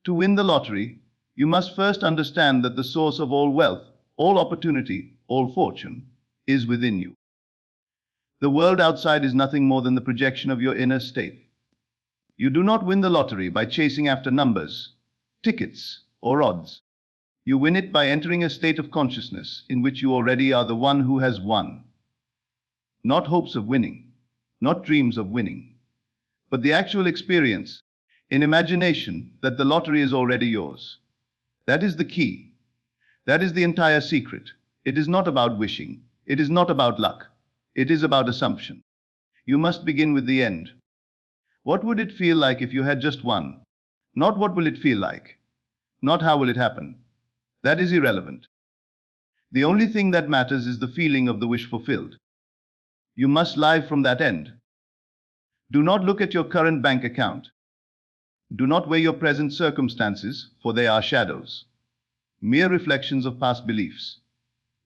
To win the lottery, you must first understand that the source of all wealth, all opportunity, all fortune is within you. The world outside is nothing more than the projection of your inner state. You do not win the lottery by chasing after numbers, tickets, or odds. You win it by entering a state of consciousness in which you already are the one who has won. Not hopes of winning, not dreams of winning, but the actual experience, in imagination, that the lottery is already yours. That is the key. That is the entire secret. It is not about wishing. It is not about luck. It is about assumption. You must begin with the end. What would it feel like if you had just won? Not what will it feel like? Not how will it happen? That is irrelevant. The only thing that matters is the feeling of the wish fulfilled. You must live from that end. Do not look at your current bank account. Do not weigh your present circumstances, for they are shadows, mere reflections of past beliefs.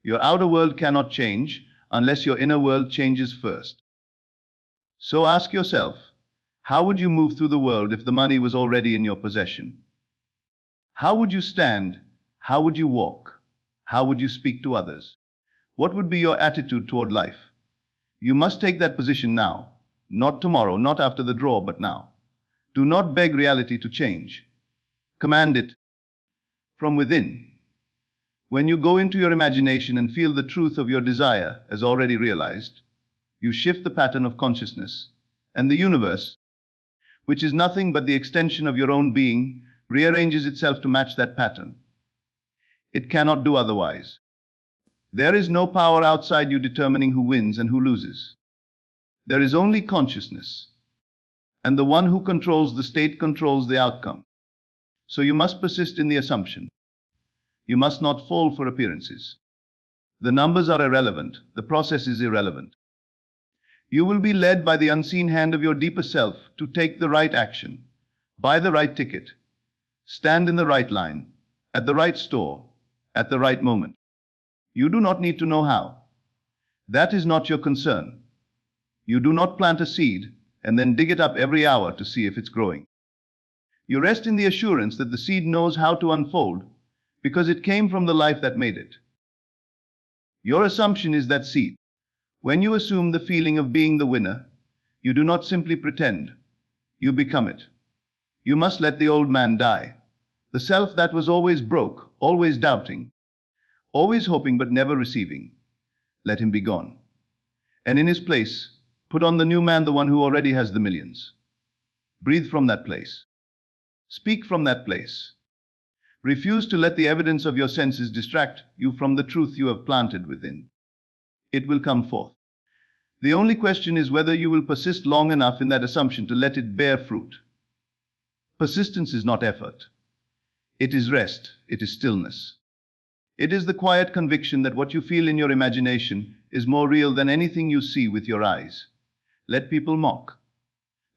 Your outer world cannot change unless your inner world changes first. So ask yourself, how would you move through the world if the money was already in your possession? How would you stand? How would you walk? How would you speak to others? What would be your attitude toward life? You must take that position now, not tomorrow, not after the draw, but now. Do not beg reality to change. Command it from within. When you go into your imagination and feel the truth of your desire as already realized, you shift the pattern of consciousness, and the universe, which is nothing but the extension of your own being, rearranges itself to match that pattern. It cannot do otherwise. There is no power outside you determining who wins and who loses. There is only consciousness, and the one who controls the state controls the outcome. So you must persist in the assumption. You must not fall for appearances. The numbers are irrelevant. The process is irrelevant. You will be led by the unseen hand of your deeper self to take the right action, buy the right ticket, stand in the right line, at the right store, at the right moment. You do not need to know how. That is not your concern. You do not plant a seed and then dig it up every hour to see if it's growing. You rest in the assurance that the seed knows how to unfold because it came from the life that made it. Your assumption is that seed. When you assume the feeling of being the winner, you do not simply pretend. You become it. You must let the old man die. The self that was always broke, always doubting, always hoping but never receiving. Let him be gone. And in his place, put on the new man, the one who already has the millions. Breathe from that place. Speak from that place. Refuse to let the evidence of your senses distract you from the truth you have planted within. It will come forth. The only question is whether you will persist long enough in that assumption to let it bear fruit. Persistence is not effort. It is rest. It is stillness. It is the quiet conviction that what you feel in your imagination is more real than anything you see with your eyes. Let people mock.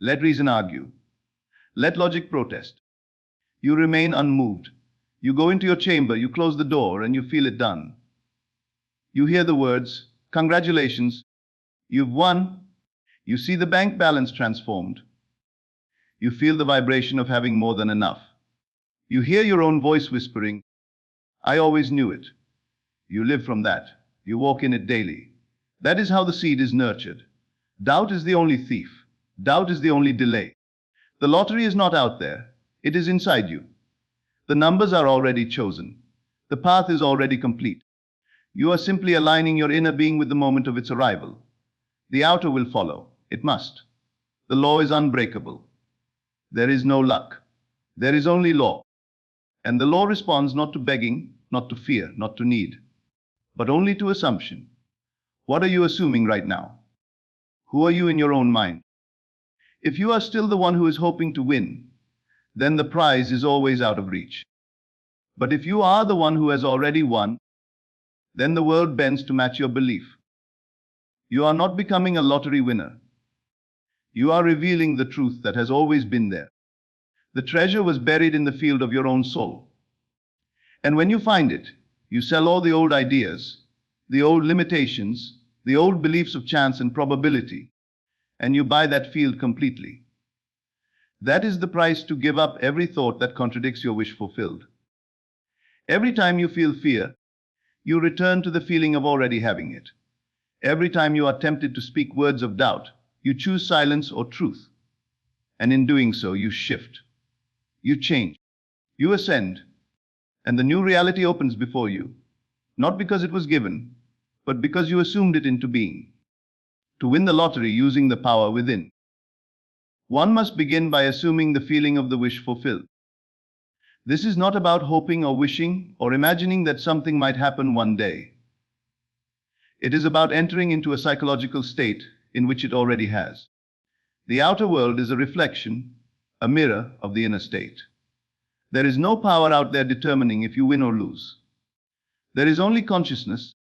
Let reason argue. Let logic protest. You remain unmoved. You go into your chamber, you close the door, and you feel it done. You hear the words, "Congratulations, you've won." You see the bank balance transformed. You feel the vibration of having more than enough. You hear your own voice whispering, "I always knew it." You live from that. You walk in it daily. That is how the seed is nurtured. Doubt is the only thief. Doubt is the only delay. The lottery is not out there. It is inside you. The numbers are already chosen. The path is already complete. You are simply aligning your inner being with the moment of its arrival. The outer will follow. It must. The law is unbreakable. There is no luck. There is only law. And the law responds not to begging, not to fear, not to need, but only to assumption. What are you assuming right now? Who are you in your own mind? If you are still the one who is hoping to win, then the prize is always out of reach. But if you are the one who has already won, then the world bends to match your belief. You are not becoming a lottery winner. You are revealing the truth that has always been there. The treasure was buried in the field of your own soul. And when you find it, you sell all the old ideas, the old limitations, the old beliefs of chance and probability, and you buy that field completely. That is the price to give up every thought that contradicts your wish fulfilled. Every time you feel fear, you return to the feeling of already having it. Every time you are tempted to speak words of doubt, you choose silence or truth. And in doing so, you shift. You change. You ascend. And the new reality opens before you, not because it was given, but because you assumed it into being. To win the lottery using the power within, one must begin by assuming the feeling of the wish fulfilled. This is not about hoping or wishing or imagining that something might happen one day. It is about entering into a psychological state in which it already has. The outer world is a reflection, a mirror of the inner state. There is no power out there determining if you win or lose. There is only consciousness,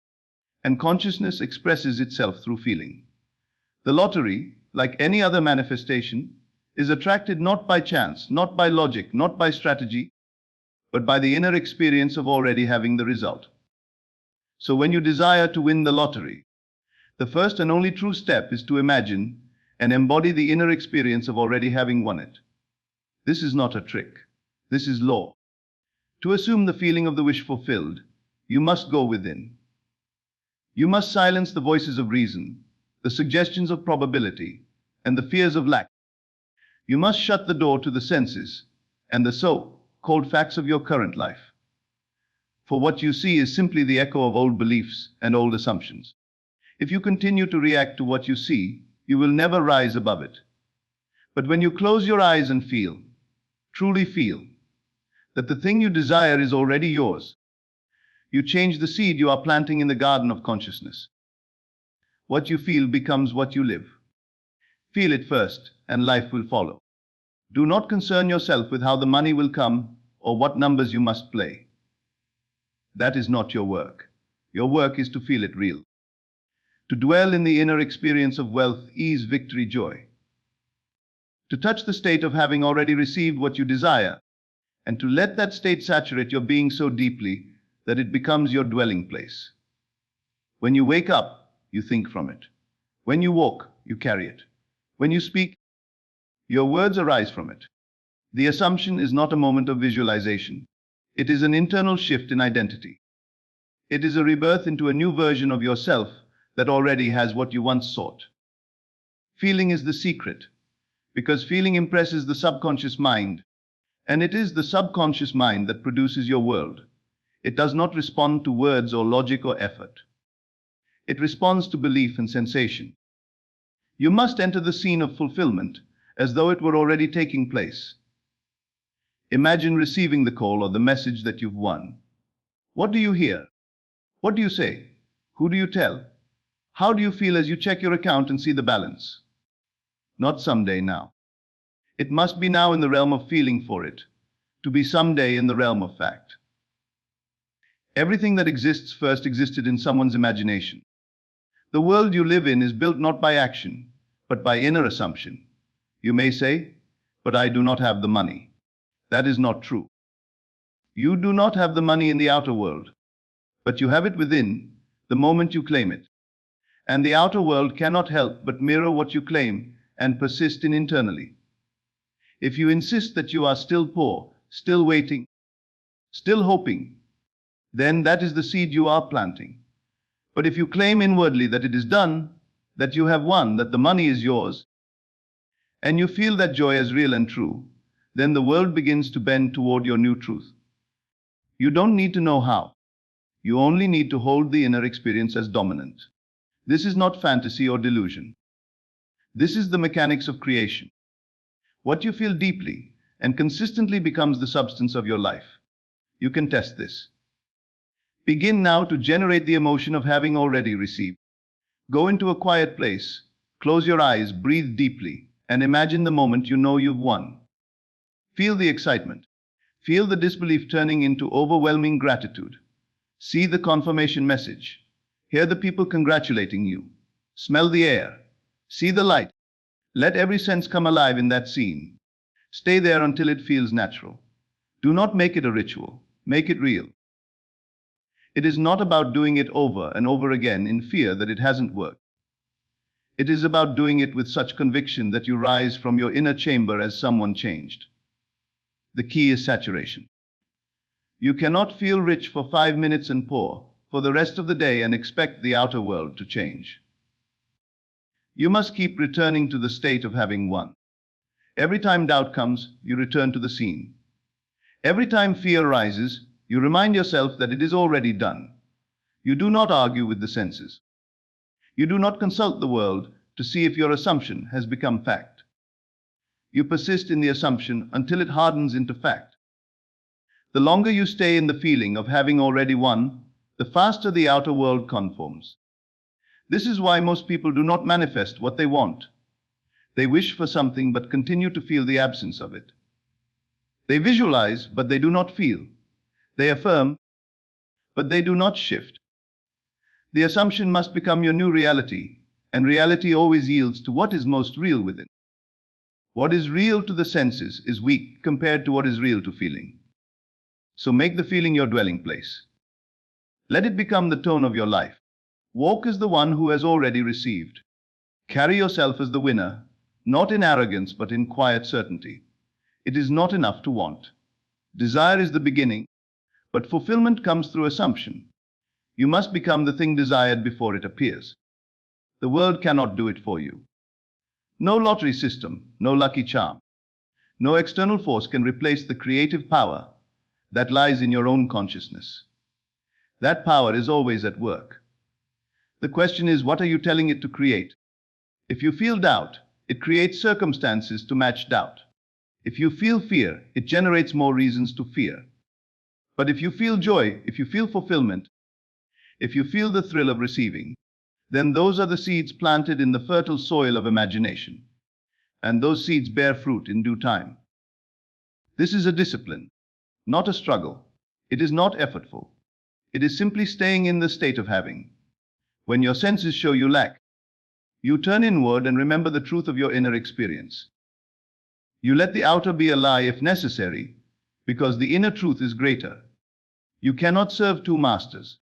and consciousness expresses itself through feeling. The lottery, like any other manifestation, is attracted not by chance, not by logic, not by strategy, but by the inner experience of already having the result. So when you desire to win the lottery, the first and only true step is to imagine and embody the inner experience of already having won it. This is not a trick. This is law. To assume the feeling of the wish fulfilled, you must go within. You must silence the voices of reason, the suggestions of probability, and the fears of lack. You must shut the door to the senses and the so-called facts of your current life. For what you see is simply the echo of old beliefs and old assumptions. If you continue to react to what you see, you will never rise above it. But when you close your eyes and feel, truly feel, that the thing you desire is already yours, you change the seed you are planting in the garden of consciousness. What you feel becomes what you live. Feel it first, and life will follow. Do not concern yourself with how the money will come or what numbers you must play. That is not your work. Your work is to feel it real. To dwell in the inner experience of wealth, ease, victory, joy. To touch the state of having already received what you desire, and to let that state saturate your being so deeply that it becomes your dwelling place. When you wake up, you think from it. When you walk, you carry it. When you speak, your words arise from it. The assumption is not a moment of visualization. It is an internal shift in identity. It is a rebirth into a new version of yourself that already has what you once sought. Feeling is the secret, because feeling impresses the subconscious mind, and it is the subconscious mind that produces your world. It does not respond to words or logic or effort. It responds to belief and sensation. You must enter the scene of fulfillment as though it were already taking place. Imagine receiving the call or the message that you've won. What do you hear? What do you say? Who do you tell? How do you feel as you check your account and see the balance? Not someday now. It must be now in the realm of feeling for it, to be someday in the realm of fact. Everything that exists first existed in someone's imagination. The world you live in is built not by action, but by inner assumption. You may say, but I do not have the money. That is not true. You do not have the money in the outer world, but you have it within the moment you claim it. And the outer world cannot help but mirror what you claim and persist in internally. If you insist that you are still poor, still waiting, still hoping, then that is the seed you are planting. But if you claim inwardly that it is done, that you have won, that the money is yours, and you feel that joy as real and true, then the world begins to bend toward your new truth. You don't need to know how. You only need to hold the inner experience as dominant. This is not fantasy or delusion. This is the mechanics of creation. What you feel deeply and consistently becomes the substance of your life. You can test this. Begin now to generate the emotion of having already received. Go into a quiet place, close your eyes, breathe deeply, and imagine the moment you know you've won. Feel the excitement. Feel the disbelief turning into overwhelming gratitude. See the confirmation message. Hear the people congratulating you. Smell the air. See the light. Let every sense come alive in that scene. Stay there until it feels natural. Do not make it a ritual. Make it real. It is not about doing it over and over again in fear that it hasn't worked. It is about doing it with such conviction that you rise from your inner chamber as someone changed. The key is saturation. You cannot feel rich for 5 minutes and poor for the rest of the day and expect the outer world to change. You must keep returning to the state of having won. Every time doubt comes, you return to the scene. Every time fear rises, you remind yourself that it is already done. You do not argue with the senses. You do not consult the world to see if your assumption has become fact. You persist in the assumption until it hardens into fact. The longer you stay in the feeling of having already won, the faster the outer world conforms. This is why most people do not manifest what they want. They wish for something but continue to feel the absence of it. They visualize, but they do not feel. They affirm, but they do not shift. The assumption must become your new reality, and reality always yields to what is most real within. What is real to the senses is weak compared to what is real to feeling. So make the feeling your dwelling place. Let it become the tone of your life. Walk as the one who has already received. Carry yourself as the winner, not in arrogance but in quiet certainty. It is not enough to want. Desire is the beginning, but fulfillment comes through assumption. You must become the thing desired before it appears. The world cannot do it for you. No lottery system, no lucky charm, no external force can replace the creative power that lies in your own consciousness. That power is always at work. The question is, what are you telling it to create? If you feel doubt, it creates circumstances to match doubt. If you feel fear, it generates more reasons to fear. But if you feel joy, if you feel fulfillment, if you feel the thrill of receiving, then those are the seeds planted in the fertile soil of imagination. And those seeds bear fruit in due time. This is a discipline, not a struggle. It is not effortful. It is simply staying in the state of having. When your senses show you lack, you turn inward and remember the truth of your inner experience. You let the outer be a lie if necessary, because the inner truth is greater. You cannot serve two masters.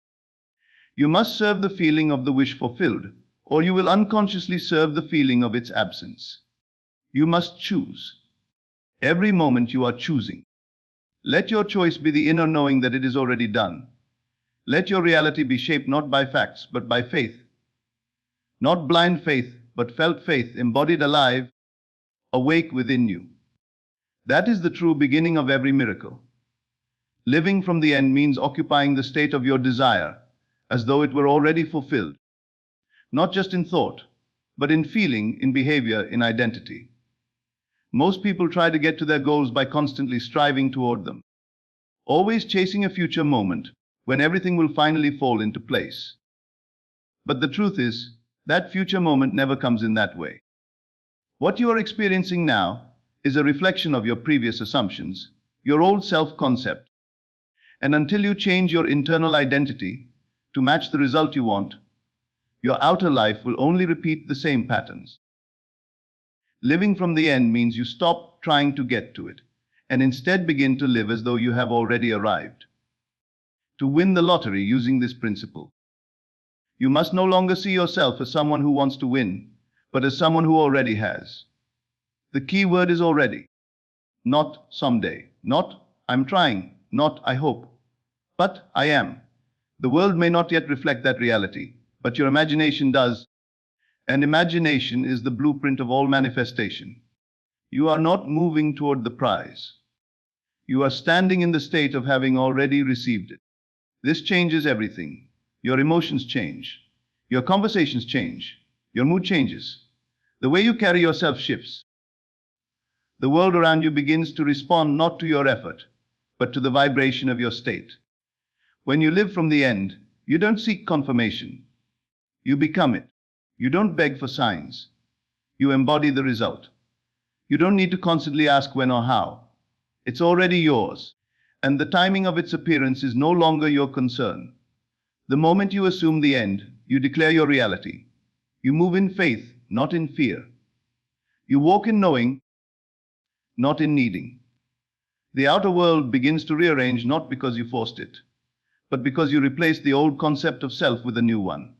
You must serve the feeling of the wish fulfilled, or you will unconsciously serve the feeling of its absence. You must choose. Every moment you are choosing. Let your choice be the inner knowing that it is already done. Let your reality be shaped not by facts, but by faith. Not blind faith, but felt faith embodied alive, awake within you. That is the true beginning of every miracle. Living from the end means occupying the state of your desire, as though it were already fulfilled. Not just in thought, but in feeling, in behavior, in identity. Most people try to get to their goals by constantly striving toward them, always chasing a future moment when everything will finally fall into place. But the truth is, that future moment never comes in that way. What you are experiencing now is a reflection of your previous assumptions, your old self-concept. And until you change your internal identity to match the result you want, your outer life will only repeat the same patterns. Living from the end means you stop trying to get to it, and instead begin to live as though you have already arrived. To win the lottery using this principle, you must no longer see yourself as someone who wants to win, but as someone who already has. The key word is already. Not someday, not I'm trying, not I hope, but I am. The world may not yet reflect that reality, but your imagination does. And imagination is the blueprint of all manifestation. You are not moving toward the prize. You are standing in the state of having already received it. This changes everything. Your emotions change. Your conversations change. Your mood changes. The way you carry yourself shifts. The world around you begins to respond not to your effort, but to the vibration of your state. When you live from the end, you don't seek confirmation. You become it. You don't beg for signs. You embody the result. You don't need to constantly ask when or how. It's already yours, and the timing of its appearance is no longer your concern. The moment you assume the end, you declare your reality. You move in faith, not in fear. You walk in knowing, not in needing. The outer world begins to rearrange not because you forced it, but because you replaced the old concept of self with a new one.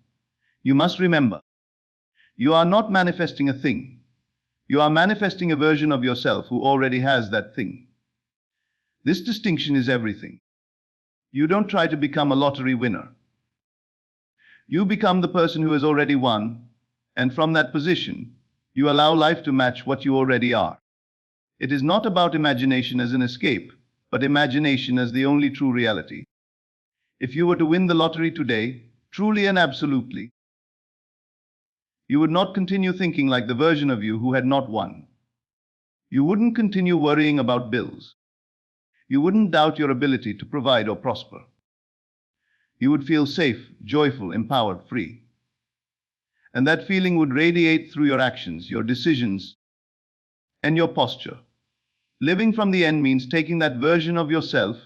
You must remember, You are not manifesting a thing. You are manifesting a version of yourself who already has that thing. This distinction is everything. You don't try to become a lottery winner. You become the person who has already won, and from that position, you allow life to match what you already are. It is not about imagination as an escape, but imagination as the only true reality. If you were to win the lottery today, truly and absolutely, you would not continue thinking like the version of you who had not won. You wouldn't continue worrying about bills. You wouldn't doubt your ability to provide or prosper. You would feel safe, joyful, empowered, free. And that feeling would radiate through your actions, your decisions, and your posture. Living from the end means taking that version of yourself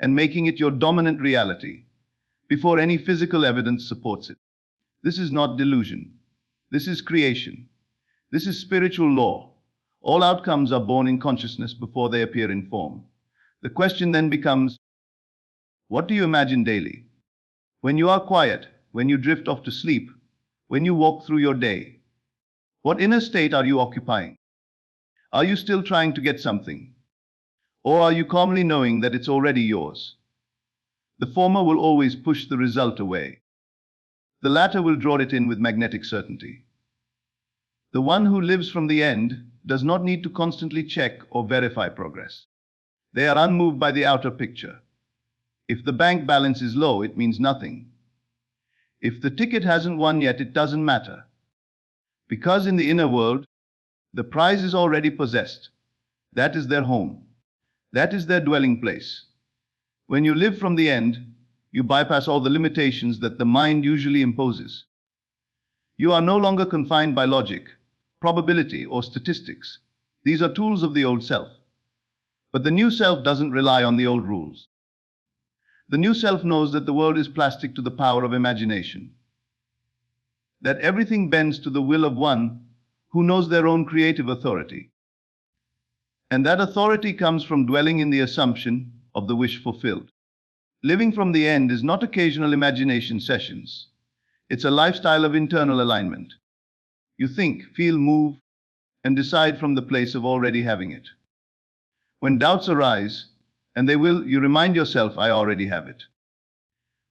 and making it your dominant reality before any physical evidence supports it. This is not delusion. This is creation. This is spiritual law. All outcomes are born in consciousness before they appear in form. The question then becomes, what do you imagine daily? When you are quiet, when you drift off to sleep, when you walk through your day, what inner state are you occupying? Are you still trying to get something? Or are you calmly knowing that it's already yours? The former will always push the result away. The latter will draw it in with magnetic certainty. The one who lives from the end does not need to constantly check or verify progress. They are unmoved by the outer picture. If the bank balance is low, it means nothing. If the ticket hasn't won yet, it doesn't matter. Because in the inner world, the prize is already possessed. That is their home. That is their dwelling place. When you live from the end, you bypass all the limitations that the mind usually imposes. You are no longer confined by logic, probability, or statistics. These are tools of the old self. But the new self doesn't rely on the old rules. The new self knows that the world is plastic to the power of imagination. That everything bends to the will of one who knows their own creative authority. And that authority comes from dwelling in the assumption of the wish fulfilled. Living from the end is not occasional imagination sessions. It's a lifestyle of internal alignment. You think, feel, move, and decide from the place of already having it. When doubts arise, and they will, you remind yourself, I already have it.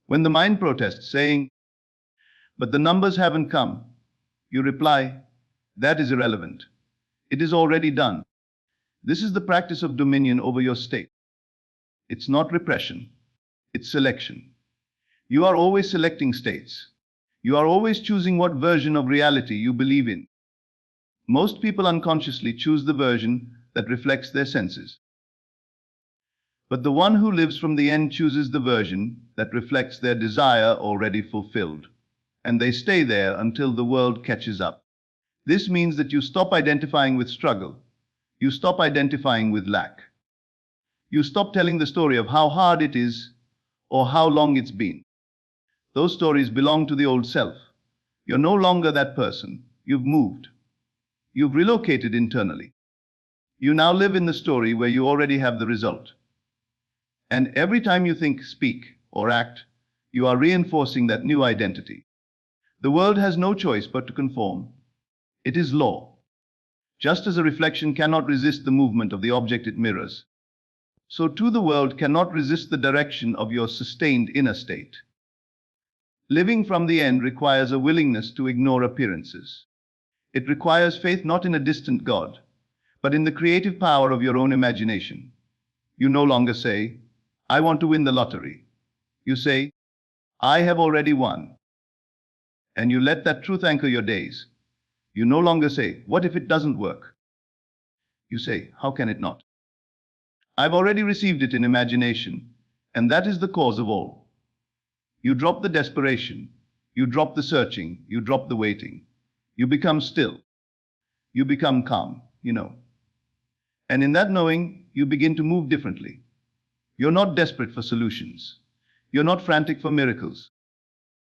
When the mind protests, saying, but the numbers haven't come, you reply, that is irrelevant. It is already done. This is the practice of dominion over your state. It's not repression. It's selection. You are always selecting states. You are always choosing what version of reality you believe in. Most people unconsciously choose the version that reflects their senses. But the one who lives from the end chooses the version that reflects their desire already fulfilled. And they stay there until the world catches up. This means that you stop identifying with struggle. You stop identifying with lack. You stop telling the story of how hard it is or how long it's been. Those stories belong to the old self. You're no longer that person. You've moved. You've relocated internally. You now live in the story where you already have the result. And every time you think, speak, or act, you are reinforcing that new identity. The world has no choice but to conform. It is law. Just as a reflection cannot resist the movement of the object it mirrors, so too the world cannot resist the direction of your sustained inner state. Living from the end requires a willingness to ignore appearances. It requires faith not in a distant God, but in the creative power of your own imagination. You no longer say, I want to win the lottery. You say, I have already won. And you let that truth anchor your days. You no longer say, what if it doesn't work? You say, how can it not? I've already received it in imagination, and that is the cause of all. You drop the desperation, you drop the searching, you drop the waiting. You become still. You become calm, And in that knowing, you begin to move differently. You're not desperate for solutions. You're not frantic for miracles.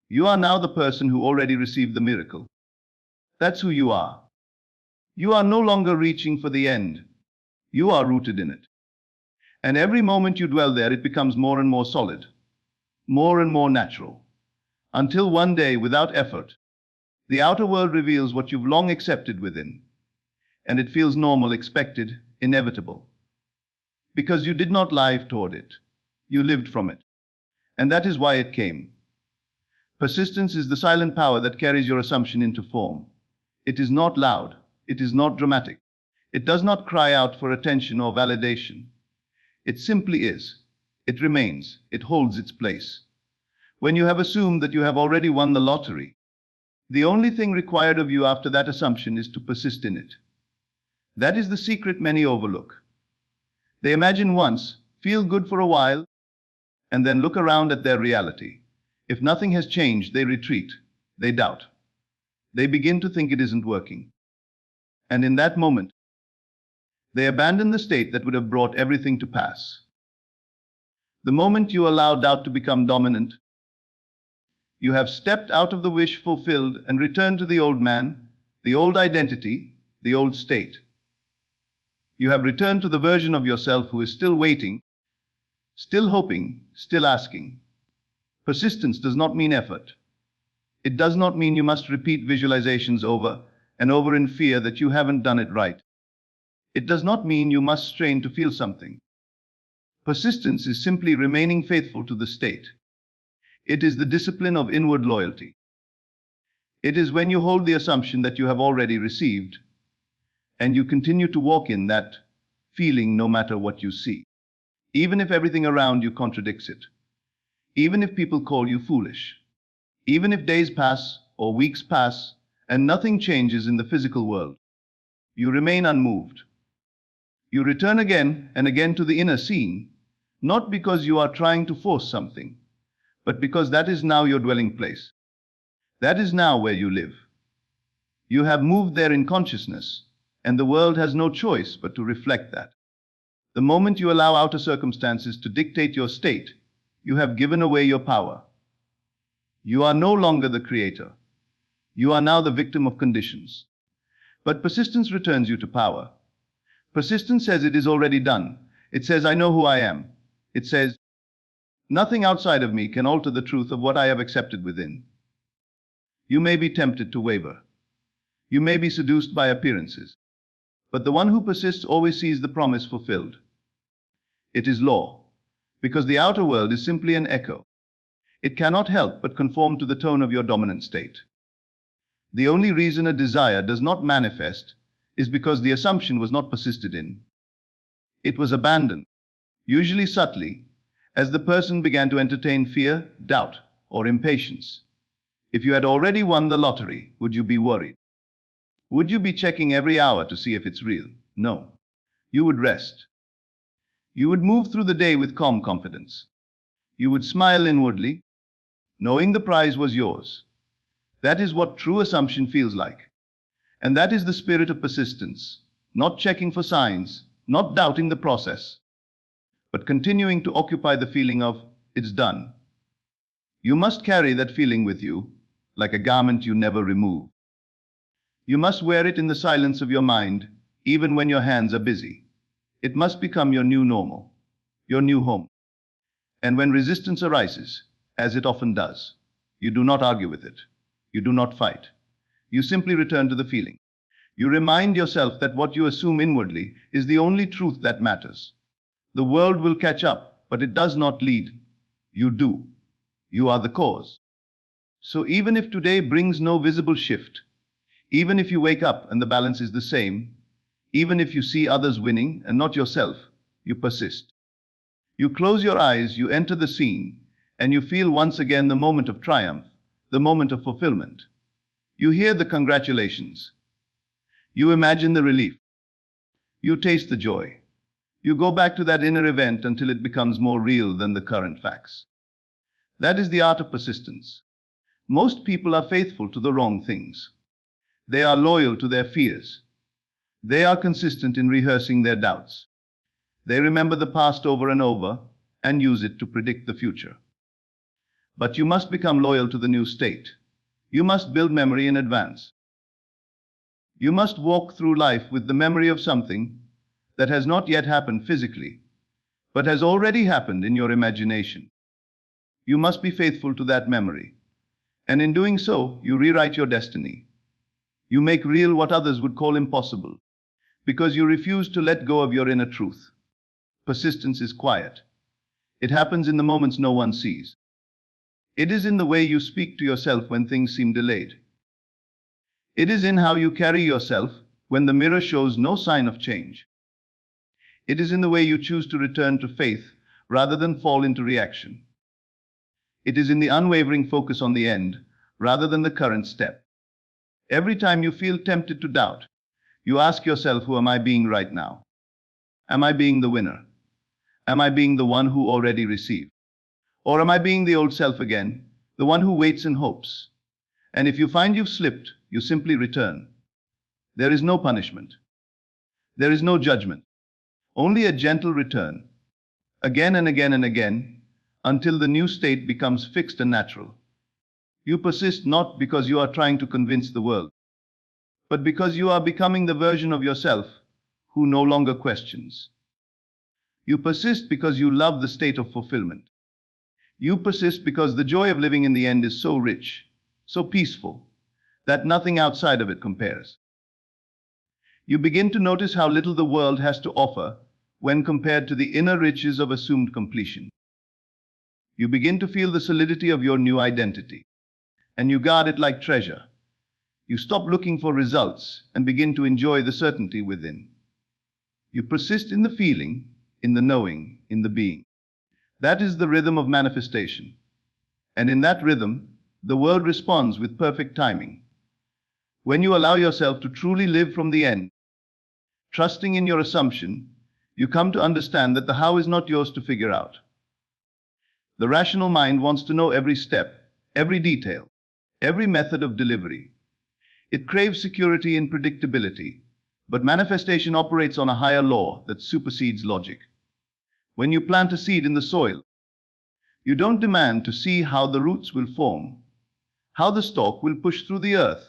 You are now the person who already received the miracle. That's who you are. You are no longer reaching for the end. You are rooted in it. And every moment you dwell there, it becomes more and more solid, more and more natural, until one day, without effort, The outer world reveals what you've long accepted within, and it feels normal, expected, inevitable. Because you did not live toward it, you lived from it. And that is why it came. Persistence is the silent power that carries your assumption into form. It is not loud, it is not dramatic. It does not cry out for attention or validation. It simply is. It remains. It holds its place. When you have assumed that you have already won the lottery, the only thing required of you after that assumption is to persist in it. That is the secret many overlook. They imagine once, feel good for a while, and then look around at their reality. If nothing has changed, they retreat. They doubt. They begin to think it isn't working. And in that moment, they abandon the state that would have brought everything to pass. The moment you allow doubt to become dominant, you have stepped out of the wish fulfilled and returned to the old man, the old identity, the old state. You have returned to the version of yourself who is still waiting, still hoping, still asking. Persistence does not mean effort. It does not mean you must repeat visualizations over and over in fear that you haven't done it right. It does not mean you must strain to feel something. Persistence is simply remaining faithful to the state. It is the discipline of inward loyalty. It is when you hold the assumption that you have already received, and you continue to walk in that feeling no matter what you see, even if everything around you contradicts it, even if people call you foolish, even if days pass or weeks pass and nothing changes in the physical world. You remain unmoved. You return again and again to the inner scene, not because you are trying to force something, but because that is now your dwelling place. That is now where you live. You have moved there in consciousness, and the world has no choice but to reflect that. The moment you allow outer circumstances to dictate your state, you have given away your power. You are no longer the creator. You are now the victim of conditions. But persistence returns you to power. Persistence says it is already done. It says, I know who I am. It says, nothing outside of me can alter the truth of what I have accepted within. You may be tempted to waver. You may be seduced by appearances. But the one who persists always sees the promise fulfilled. It is law, because the outer world is simply an echo. It cannot help but conform to the tone of your dominant state. The only reason a desire does not manifest is because the assumption was not persisted in. It was abandoned, usually subtly, as the person began to entertain fear, doubt, or impatience. If you had already won the lottery, would you be worried? Would you be checking every hour to see if it's real? No. You would rest. You would move through the day with calm confidence. You would smile inwardly, knowing the prize was yours. That is what true assumption feels like. And that is the spirit of persistence, not checking for signs, not doubting the process, but continuing to occupy the feeling of, it's done. You must carry that feeling with you, like a garment you never remove. You must wear it in the silence of your mind, even when your hands are busy. It must become your new normal, your new home. And when resistance arises, as it often does, you do not argue with it. You do not fight. You simply return to the feeling. You remind yourself that what you assume inwardly is the only truth that matters. The world will catch up, but it does not lead. You do. You are the cause. So even if today brings no visible shift, even if you wake up and the balance is the same, even if you see others winning and not yourself, you persist. You close your eyes, you enter the scene, and you feel once again the moment of triumph, the moment of fulfillment. You hear the congratulations. You imagine the relief. You taste the joy. You go back to that inner event until it becomes more real than the current facts. That is the art of persistence. Most people are faithful to the wrong things. They are loyal to their fears. They are consistent in rehearsing their doubts. They remember the past over and over and use it to predict the future. But you must become loyal to the new state. You must build memory in advance. You must walk through life with the memory of something that has not yet happened physically, but has already happened in your imagination. You must be faithful to that memory. And in doing so, you rewrite your destiny. You make real what others would call impossible, because you refuse to let go of your inner truth. Persistence is quiet. It happens in the moments no one sees. It is in the way you speak to yourself when things seem delayed. It is in how you carry yourself when the mirror shows no sign of change. It is in the way you choose to return to faith rather than fall into reaction. It is in the unwavering focus on the end rather than the current step. Every time you feel tempted to doubt, you ask yourself, who am I being right now? Am I being the winner? Am I being the one who already received? Or am I being the old self again, the one who waits and hopes? And if you find you've slipped, you simply return. There is no punishment. There is no judgment. Only a gentle return, again and again and again, until the new state becomes fixed and natural. You persist not because you are trying to convince the world, but because you are becoming the version of yourself who no longer questions. You persist because you love the state of fulfillment. You persist because the joy of living in the end is so rich, so peaceful, that nothing outside of it compares. You begin to notice how little the world has to offer when compared to the inner riches of assumed completion. You begin to feel the solidity of your new identity, and you guard it like treasure. You stop looking for results and begin to enjoy the certainty within. You persist in the feeling, in the knowing, in the being. That is the rhythm of manifestation. And in that rhythm, the world responds with perfect timing. When you allow yourself to truly live from the end, trusting in your assumption, you come to understand that the how is not yours to figure out. The rational mind wants to know every step, every detail, every method of delivery. It craves security and predictability, but manifestation operates on a higher law that supersedes logic. When you plant a seed in the soil, you don't demand to see how the roots will form, how the stalk will push through the earth,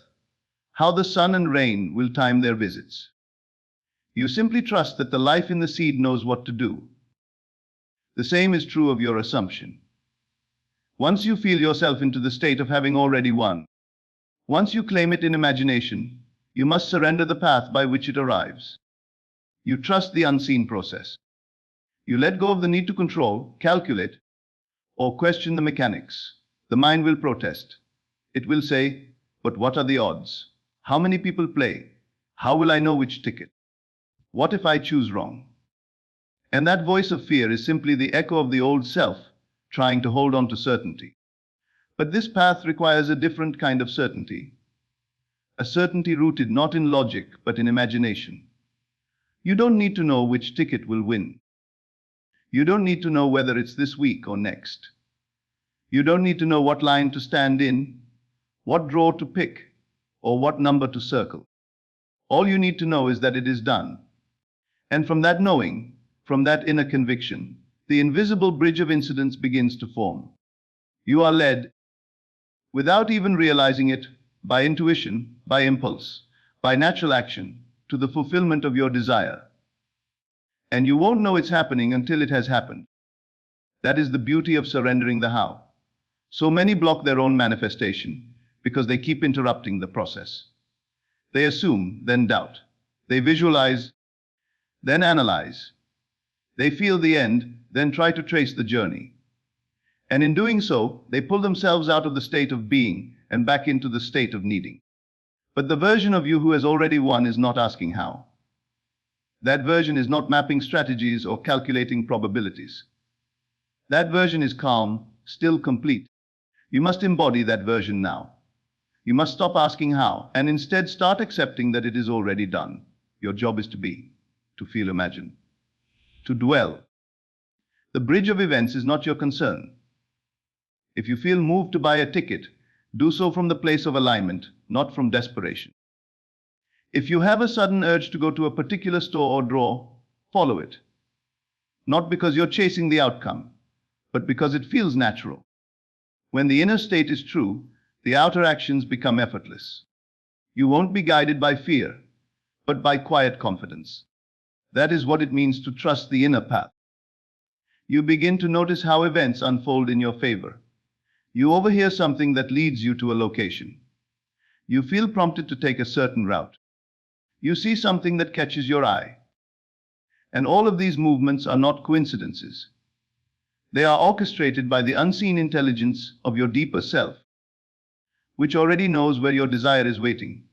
how the sun and rain will time their visits. You simply trust that the life in the seed knows what to do. The same is true of your assumption. Once you feel yourself into the state of having already won, once you claim it in imagination, you must surrender the path by which it arrives. You trust the unseen process. You let go of the need to control, calculate, or question the mechanics. The mind will protest. It will say, but what are the odds? How many people play? How will I know which ticket? What if I choose wrong? And that voice of fear is simply the echo of the old self, trying to hold on to certainty. But this path requires a different kind of certainty. A certainty rooted not in logic, but in imagination. You don't need to know which ticket will win. You don't need to know whether it's this week or next. You don't need to know what line to stand in, what draw to pick, or what number to circle. All you need to know is that it is done. And from that knowing, from that inner conviction, the invisible bridge of incidents begins to form. You are led, without even realizing it, by intuition, by impulse, by natural action, to the fulfillment of your desire. And you won't know it's happening until it has happened. That is the beauty of surrendering the how. So many block their own manifestation because they keep interrupting the process. They assume, then doubt. They visualize, then analyze. They feel the end, then try to trace the journey. And in doing so, they pull themselves out of the state of being and back into the state of needing. But the version of you who has already won is not asking how. That version is not mapping strategies or calculating probabilities. That version is calm, still complete. You must embody that version now. You must stop asking how, and instead start accepting that it is already done. Your job is to be, to feel, imagine, to dwell. The bridge of events is not your concern. If you feel moved to buy a ticket, do so from the place of alignment, not from desperation. If you have a sudden urge to go to a particular store or draw, follow it. Not because you're chasing the outcome, but because it feels natural. When the inner state is true, the outer actions become effortless. You won't be guided by fear, but by quiet confidence. That is what it means to trust the inner path. You begin to notice how events unfold in your favor. You overhear something that leads you to a location. You feel prompted to take a certain route. You see something that catches your eye. And all of these movements are not coincidences. They are orchestrated by the unseen intelligence of your deeper self, which already knows where your desire is waiting.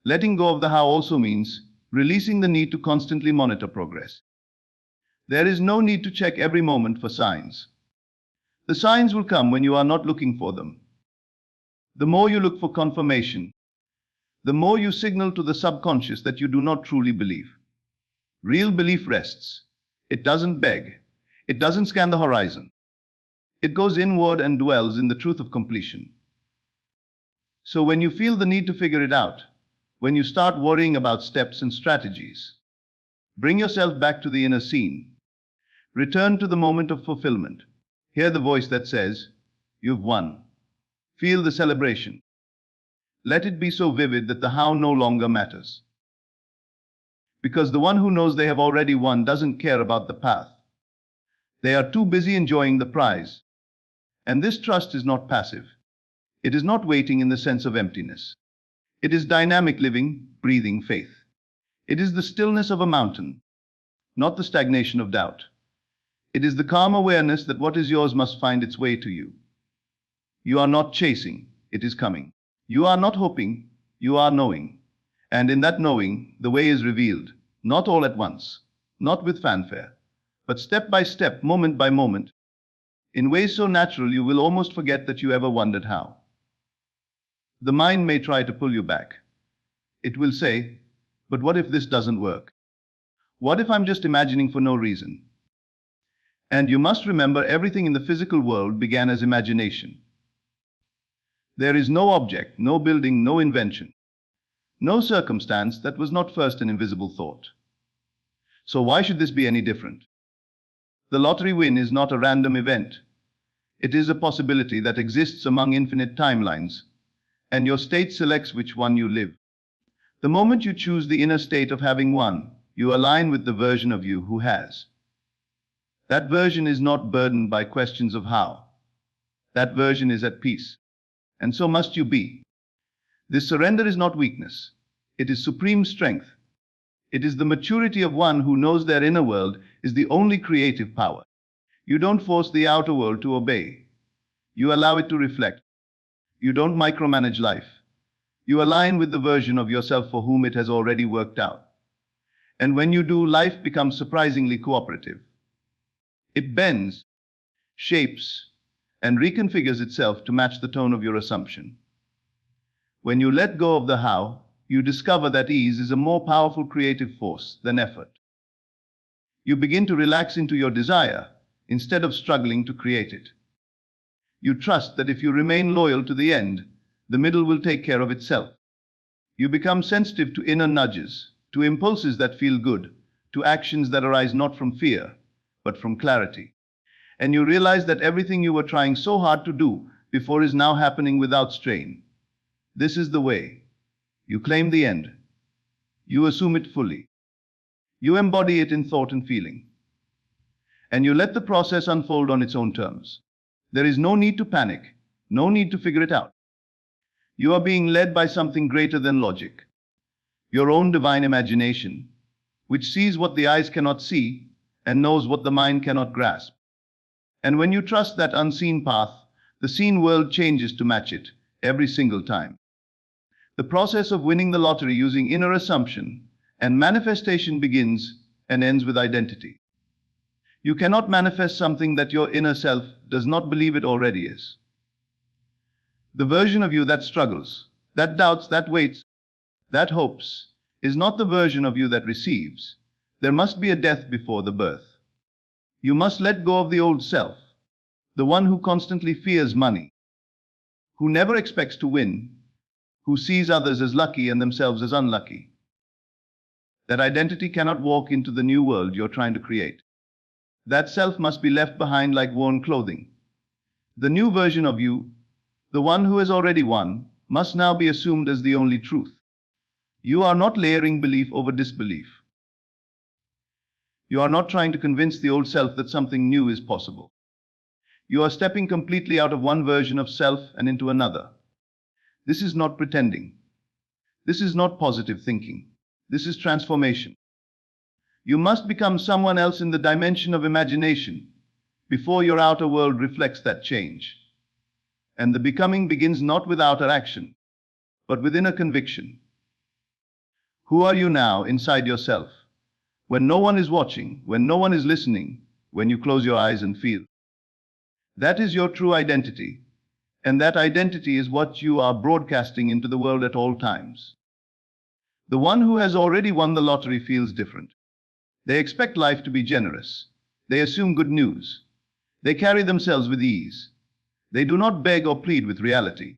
Letting go of the how also means releasing the need to constantly monitor progress. There is no need to check every moment for signs. The signs will come when you are not looking for them. The more you look for confirmation, the more you signal to the subconscious that you do not truly believe. Real belief rests. It doesn't beg. It doesn't scan the horizon. It goes inward and dwells in the truth of completion. So when you feel the need to figure it out, when you start worrying about steps and strategies, bring yourself back to the inner scene. Return to the moment of fulfillment. Hear the voice that says, "You've won." Feel the celebration. Let it be so vivid that the how no longer matters. Because the one who knows they have already won doesn't care about the path. They are too busy enjoying the prize. And this trust is not passive. It is not waiting in the sense of emptiness. It is dynamic living, breathing faith. It is the stillness of a mountain, not the stagnation of doubt. It is the calm awareness that what is yours must find its way to you. You are not chasing, it is coming. You are not hoping, you are knowing. And in that knowing, the way is revealed, not all at once, not with fanfare, but step by step, moment by moment, in ways so natural you will almost forget that you ever wondered how. The mind may try to pull you back. It will say, "But what if this doesn't work? What if I'm just imagining for no reason?" And you must remember, everything in the physical world began as imagination. There is no object, no building, no invention, no circumstance that was not first an invisible thought. So why should this be any different? The lottery win is not a random event. It is a possibility that exists among infinite timelines, and your state selects which one you live. The moment you choose the inner state of having won, you align with the version of you who has. That version is not burdened by questions of how. That version is at peace. And so must you be. This surrender is not weakness. It is supreme strength. It is the maturity of one who knows their inner world is the only creative power. You don't force the outer world to obey. You allow it to reflect. You don't micromanage life. You align with the version of yourself for whom it has already worked out. And when you do, life becomes surprisingly cooperative. It bends, shapes, and reconfigures itself to match the tone of your assumption. When you let go of the how, you discover that ease is a more powerful creative force than effort. You begin to relax into your desire instead of struggling to create it. You trust that if you remain loyal to the end, the middle will take care of itself. You become sensitive to inner nudges, to impulses that feel good, to actions that arise not from fear, but from clarity. And you realize that everything you were trying so hard to do before is now happening without strain. This is the way. You claim the end. You assume it fully. You embody it in thought and feeling. And you let the process unfold on its own terms. There is no need to panic, no need to figure it out. You are being led by something greater than logic. Your own divine imagination, which sees what the eyes cannot see and knows what the mind cannot grasp. And when you trust that unseen path, the seen world changes to match it every single time. The process of winning the lottery using inner assumption and manifestation begins and ends with identity. You cannot manifest something that your inner self does not believe it already is. The version of you that struggles, that doubts, that waits, that hopes, is not the version of you that receives. There must be a death before the birth. You must let go of the old self, the one who constantly fears money, who never expects to win, who sees others as lucky and themselves as unlucky. That identity cannot walk into the new world you're trying to create. That self must be left behind like worn clothing. The new version of you, the one who has already won, must now be assumed as the only truth. You are not layering belief over disbelief. You are not trying to convince the old self that something new is possible. You are stepping completely out of one version of self and into another. This is not pretending. This is not positive thinking. This is transformation. You must become someone else in the dimension of imagination before your outer world reflects that change. And the becoming begins not with outer action, but within a conviction. Who are you now inside yourself? When no one is watching, when no one is listening, when you close your eyes and feel. That is your true identity, and that identity is what you are broadcasting into the world at all times. The one who has already won the lottery feels different. They expect life to be generous. They assume good news. They carry themselves with ease. They do not beg or plead with reality,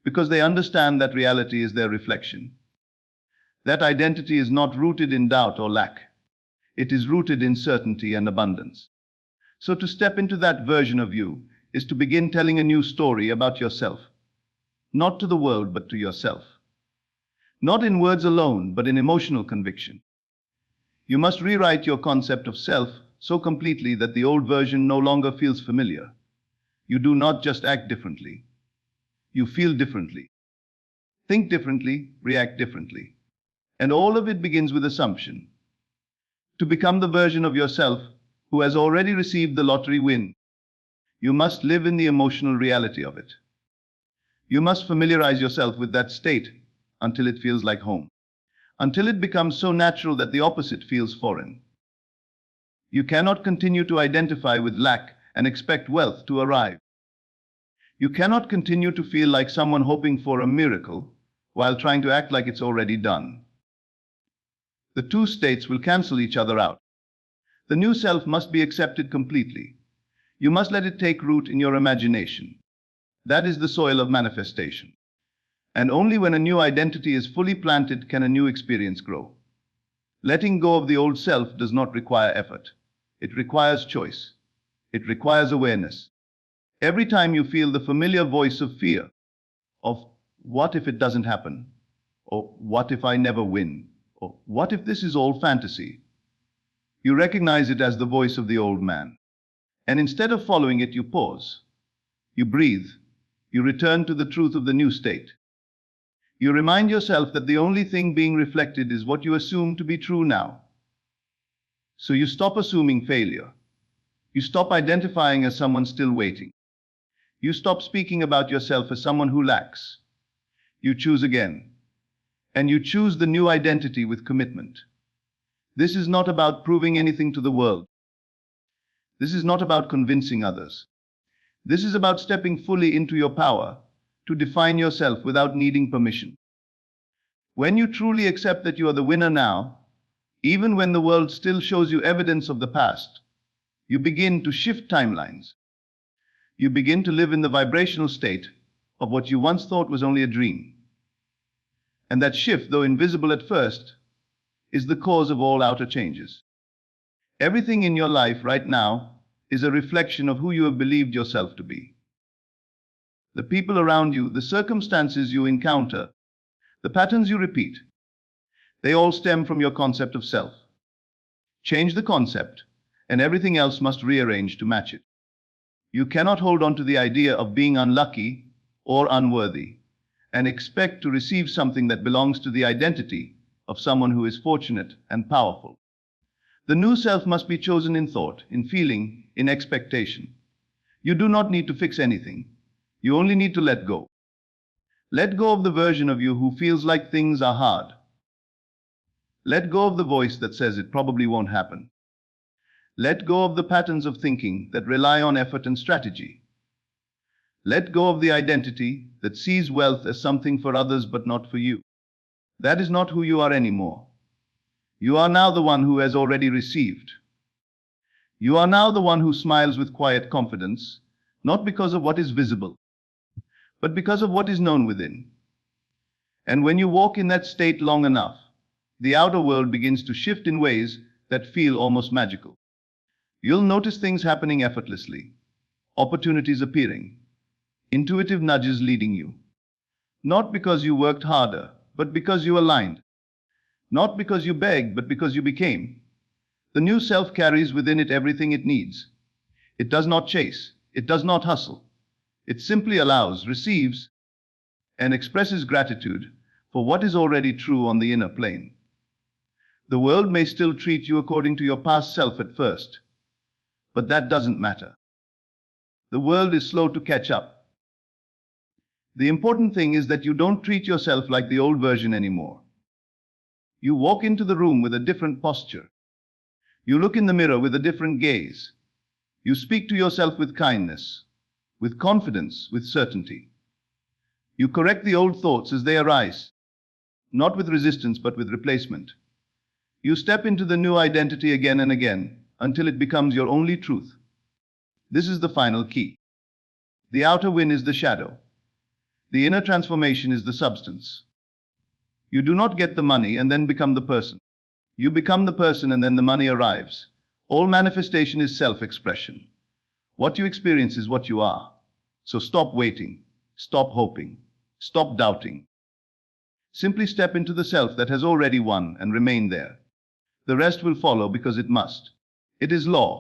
because they understand that reality is their reflection. That identity is not rooted in doubt or lack. It is rooted in certainty and abundance. So to step into that version of you is to begin telling a new story about yourself. Not to the world, but to yourself. Not in words alone, but in emotional conviction. You must rewrite your concept of self so completely that the old version no longer feels familiar. You do not just act differently. You feel differently. Think differently, react differently. And all of it begins with assumption. To become the version of yourself who has already received the lottery win, you must live in the emotional reality of it. You must familiarize yourself with that state until it feels like home, until it becomes so natural that the opposite feels foreign. You cannot continue to identify with lack and expect wealth to arrive. You cannot continue to feel like someone hoping for a miracle while trying to act like it's already done. The two states will cancel each other out. The new self must be accepted completely. You must let it take root in your imagination. That is the soil of manifestation. And only when a new identity is fully planted can a new experience grow. Letting go of the old self does not require effort. It requires choice. It requires awareness. Every time you feel the familiar voice of fear, of what if it doesn't happen, or what if I never win, or what if this is all fantasy, you recognize it as the voice of the old man. And instead of following it, you pause. You breathe. You return to the truth of the new state. You remind yourself that the only thing being reflected is what you assume to be true now. So you stop assuming failure. You stop identifying as someone still waiting. You stop speaking about yourself as someone who lacks. You choose again. And you choose the new identity with commitment. This is not about proving anything to the world. This is not about convincing others. This is about stepping fully into your power to define yourself without needing permission. When you truly accept that you are the winner now, even when the world still shows you evidence of the past, you begin to shift timelines. You begin to live in the vibrational state of what you once thought was only a dream. And that shift, though invisible at first, is the cause of all outer changes. Everything in your life right now is a reflection of who you have believed yourself to be. The people around you, the circumstances you encounter, the patterns you repeat, they all stem from your concept of self. Change the concept, and everything else must rearrange to match it. You cannot hold on to the idea of being unlucky or unworthy and expect to receive something that belongs to the identity of someone who is fortunate and powerful. The new self must be chosen in thought, in feeling, in expectation. You do not need to fix anything. You only need to let go. Let go of the version of you who feels like things are hard. Let go of the voice that says it probably won't happen. Let go of the patterns of thinking that rely on effort and strategy. Let go of the identity that sees wealth as something for others but not for you. That is not who you are anymore. You are now the one who has already received. You are now the one who smiles with quiet confidence, not because of what is visible, but because of what is known within. And when you walk in that state long enough, the outer world begins to shift in ways that feel almost magical. You'll notice things happening effortlessly, opportunities appearing, intuitive nudges leading you. Not because you worked harder, but because you aligned. Not because you begged, but because you became. The new self carries within it everything it needs. It does not chase, It does not hustle. It simply allows, receives, and expresses gratitude for what is already true on the inner plane. The world may still treat you according to your past self at first, but that doesn't matter. The world is slow to catch up. The important thing is that you don't treat yourself like the old version anymore. You walk into the room with a different posture. You look in the mirror with a different gaze. You speak to yourself with kindness, with confidence, with certainty. You correct the old thoughts as they arise, not with resistance but with replacement. You step into the new identity again and again until it becomes your only truth. This is the final key. The outer win is the shadow. The inner transformation is the substance. You do not get the money and then become the person. You become the person and then the money arrives. All manifestation is self-expression. What you experience is what you are. So stop waiting, stop hoping, stop doubting. Simply step into the self that has already won and remain there. The rest will follow because it must. It is law.